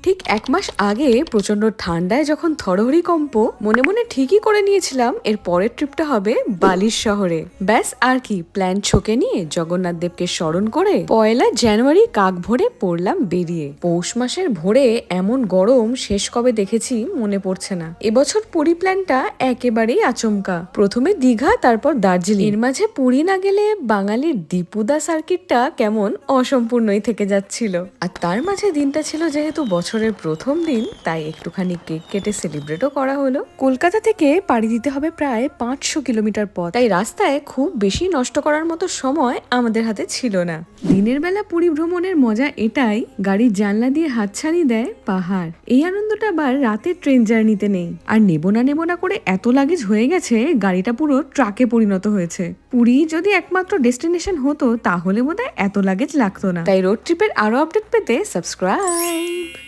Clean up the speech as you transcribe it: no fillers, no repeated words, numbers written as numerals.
ঠিক 1 মাস আগে প্রচন্ড ঠান্ডায় যখন থরহরি কম্প, মনে মনে ঠিকই করে নিয়েছিলাম এর পরের ট্রিপটা হবে বালির শহরে। ব্যাস আর কি, প্ল্যান ছকে নিয়ে জগন্নাথ দেবকে স্মরণ করে 1 জানুয়ারি কাক ভোরে পড়লাম বেরিয়ে। পৌষ মাসের ভোরে এমন গরম শেষ কবে দেখেছি মনে পড়ছে না। এবছর পুরী প্ল্যানটা একেবারেই আচমকা। প্রথমে দীঘা, তারপর দার্জিলিং। এর মাঝে পুরী না গেলে বাঙালির দীপুদা সার্কিটটা কেমন অসম্পূর্ণই থেকে যাচ্ছিল। আর তার মাঝে দিনটা ছিল যেহেতু বছরের প্রথম দিন, তাই একটুখানি কেক কেটে সেলিব্রেটও করা হলো। কলকাতা থেকে পাড়ি দিতে হবে প্রায় 500 কিলোমিটার পথ, তাই রাস্তায় খুব বেশি নষ্ট করার মতো সময় আমাদের হাতে ছিল না। দিনের বেলা পুরী ভ্রমণের মজা এটাই, গাড়ির জানলা দিয়ে হাতছানি দেয় পাহাড়। এই আনন্দটা আবার রাতের ট্রেন জার্নিতে নেই। আর নেব না করে এত লাগেজ হয়ে গেছে, গাড়িটা পুরো ট্রাকে পরিণত হয়েছে। পুরী যদি একমাত্র ডেস্টিনেশন হতো তাহলে বোধহয় এত লাগেজ লাগতো না। তাই রোড ট্রিপের আরো আপডেট পেতে সাবস্ক্রাইব।